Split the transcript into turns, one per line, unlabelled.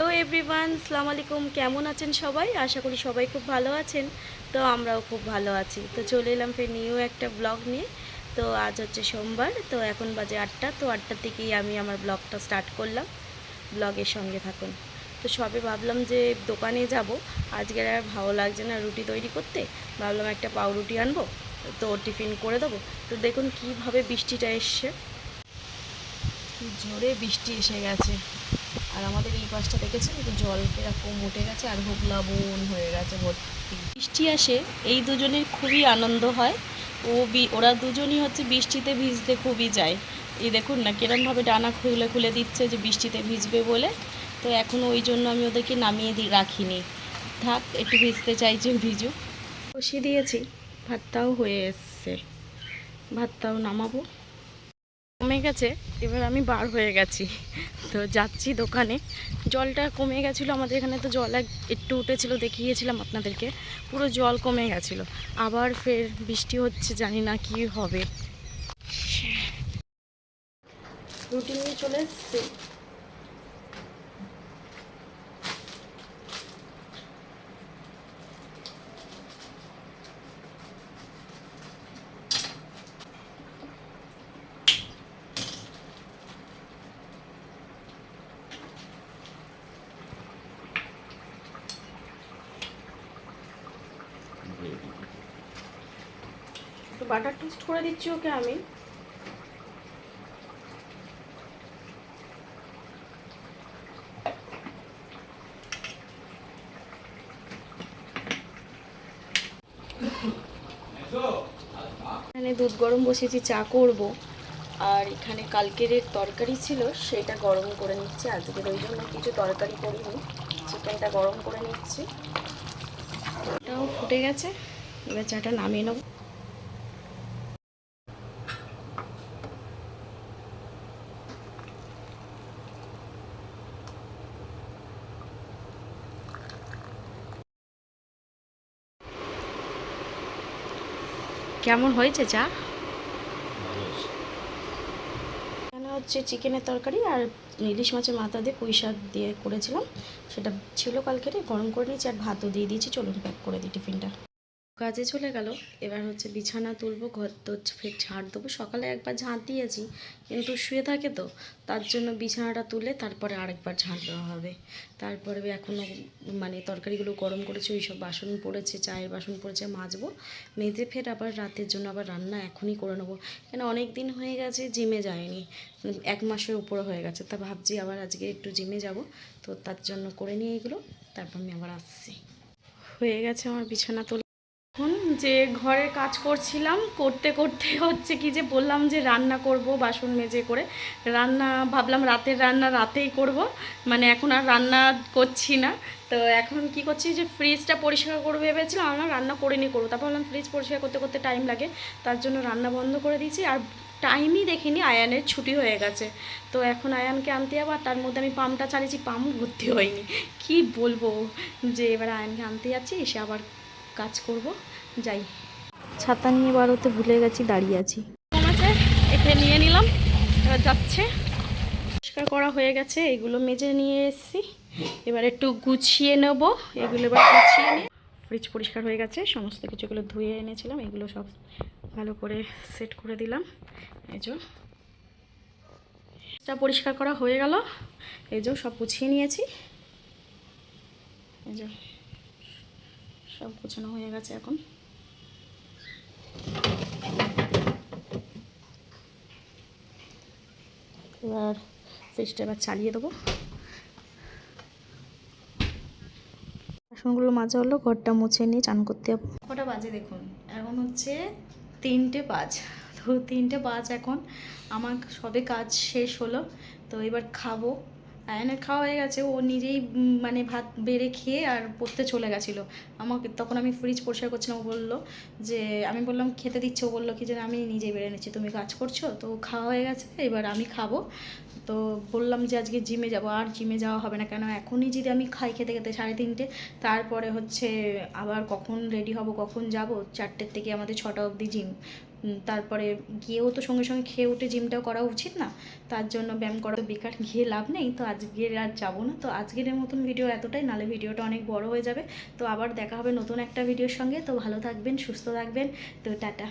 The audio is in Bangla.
হ্যালো এভরিওয়ান, আসসালামু আলাইকুম। কেমন আছেন সবাই? আশা করি সবাই খুব ভালো আছেন। তো আমরাও খুব ভালো আছি। তো চলে এলাম ফের নিউ একটা ব্লগ নিয়ে। তো আজ হচ্ছে সোমবার, তো এখন বাজে 8টা। তো 8টার থেকেই আমি আমার ব্লগটা স্টার্ট করলাম। ব্লগের সঙ্গে থাকুন। তো সবে ভাবলাম যে দোকানে যাব, আজকের আর ভালো লাগছে না রুটি তৈরি করতে। ভাবলাম একটা পাউরুটি আনবো, তো টিফিন করে দেবো। তো দেখুন কীভাবে বৃষ্টিটা এসছে, জোরে বৃষ্টি এসে গেছে। আর আমাদের এই পাশটা দেখেছেন তো জল এরকম উঠে গেছে আর হোগলা বন হয়ে গেছে ভর্তি। বৃষ্টি আসে, এই দুজনের খুবই আনন্দ হয়। ওরা দুজনই হচ্ছে বৃষ্টিতে ভিজতে খুবই যায়। এই দেখুন না কিরমভাবে ডানা খুলে খুলে দিচ্ছে যে বৃষ্টিতে ভিজবে বলে। তো এখন ওই জন্য আমি ওদেরকে নামিয়ে রাখিনি, থাক একটু ভিজতে চাইছে ভিজুক। বসিয়ে দিয়েছি, ভাতটাও হয়ে এসছে, ভাতটাও নামাবো। কমে গেছে, এবার আমি বার হয়ে গেছি, তো যাচ্ছি দোকানে। জলটা কমে গেছিলো আমাদের এখানে, তো জল একটু উঠেছিল, দেখিয়েছিলাম আপনাদেরকে। পুরো জল কমে গেছিলো, আবার ফের বৃষ্টি হচ্ছে, জানি না কি হবে। রুটি নিয়ে চলে এসছি। একটু বাটার টোস্ট করে দিচ্ছি ওকে আমি। এখানে দুধ গরম বসিয়েছি, চা করব। আর এখানে কালকের তরকারি ছিল, সেটা গরম করে নিচ্ছি। আজকের ওই জন্য কিছু তরকারি করিনি, চিকেনটা গরম করে নিচ্ছি। এটাও ফুটে গেছে, এবার চাটা নামিয়ে নেব। কেমন হয়েছে চা? এখানে হচ্ছে চিকেনের তরকারি আর ইলিশ মাছের মাথা দিয়ে পুঁই শাক দিয়ে করেছিলাম, সেটা ছিল কালকেরে, গরম করে নিয়েছি। আর ভাতও দিয়ে দিয়েছি, চলুন প্যাক করে দিই টিফিনটা। কাজে চলে গেল, এবার হচ্ছে বিছানা তুলবো, ঘর তো ফের ঝাঁট দেবো। সকালে একবার ঝাঁট দিয়েছি, কিন্তু শুয়ে থাকে তো, তার জন্য বিছানাটা তুলে তারপরে আরেকবার ঝাঁট দেওয়া হবে। তারপরে এখনও মানে তরকারিগুলো গরম করেছি, ওই সব বাসন পড়েছে, চায়ের বাসন পড়েছে, মাজবো। মেজে ফের আবার রাতের জন্য আবার রান্না এখনই করে নেবো, কেন অনেক দিন হয়ে গেছে জিমে যায়নি, 1 মাসের উপরে হয়ে গেছে। তা ভাবছি আবার আজকে একটু জিমে যাব, তো তার জন্য করে নিয়ে এগুলো, তারপর আমি আবার আসছি। হয়ে গেছে আমার বিছানা তোলা। এখন যে ঘরে কাজ করছিলাম, করতে করতে হচ্ছে কি যে বললাম যে রান্না করব, বাসন মেজে করে রান্না, ভাবলাম রাতের রান্না রাতেই করব, মানে এখন আর রান্না করছি না। তো এখন কি করছি যে ফ্রিজটা পরিষ্কার করবো ভেবেছিলাম, আমরা রান্না করে নিয়ে করবো, তারপর ভাবলাম ফ্রিজ পরিষ্কার করতে করতে টাইম লাগে, তার জন্য রান্না বন্ধ করে দিয়েছি। আর টাইমই দেখিনি, আয়ানের ছুটি হয়ে গেছে। তো এখন আয়ানকে আনতে যাবো, আর তার মধ্যে আমি পাম্পটা চালিয়েছি, পাম্পও ভর্তি হয়নি। কি বলবো, যে এবার আয়ানকে আনতে যাচ্ছি, এসে আবার কাজ করব। যাই, ছাতা নিয়ে বাড়োতে ভুলে গেছি, দাঁড়িয়ে আছি। আছে এখানে নিয়ে নিলাম, এবার যাচ্ছে। পরিষ্কার করা হয়ে গেছে, এগুলো মেজে নিয়ে এসেছি, এবার একটু গুছিয়ে নেব। এগুলো এবার গুছিয়ে নিয়ে, ফ্রিজ পরিষ্কার হয়ে গেছে, সমস্ত কিছুগুলো ধুয়ে এনেছিলাম, এগুলো সব ভালো করে সেট করে দিলাম। এই যে পরিষ্কার করা হয়ে গেল, এই যে সব গুছিয়ে নিয়েছি, এই যে সব গুছানো হয়ে গেছে। এখন এবার ফ্রিজটা এবার চালিয়ে দেবো। বাসনগুলো মাজা হলো, ঘরটা মুছে নিয়ে চান করতে যাবো। কটা বাজে দেখুন, এখন হচ্ছে 3টে 5। তো 3টে 5 এখন। আমার সবে কাজ শেষ হলো, তো এবার খাবো। আয়নের খাওয়া হয়ে গেছে, ও নিজেই মানে ভাত বেড়ে খেয়ে আর পড়তে চলে গেছিলো। আমাকে তখন আমি ফ্রিজ পরিষ্কার করছিলাম, ও বললো যে, আমি বললাম খেতে দিচ্ছে, ও বললো কি যে আমি নিজেই বেড়ে নিচ্ছি, তুমি কাজ করছো। তো খাওয়া হয়ে গেছে, এবার আমি খাবো। তো বললাম যে আজকে জিমে যাব, আর জিমে যাওয়া হবে না, কেন এখনই যদি আমি খাই খেতে খেতে 3:30, তারপরে হচ্ছে আবার কখন রেডি হব, কখন যাব, 4টের থেকে আমাদের 6টা অবধি জিম। তারপরে গিয়েও তো সঙ্গে সঙ্গে খেয়ে উঠে জিমটাও করা উচিত না, তার জন্য ব্যায়াম করা তো বেকার, গিয়ে লাভ নেই। তো আজকের আর যাবো না। তো আজকের মতন ভিডিও এতটাই, নালে ভিডিওটা অনেক বড় হয়ে যাবে। তো আবার দেখা হবে নতুন একটা ভিডিওর সঙ্গে। তো ভালো থাকবেন, সুস্থ থাকবেন। তো টাটা।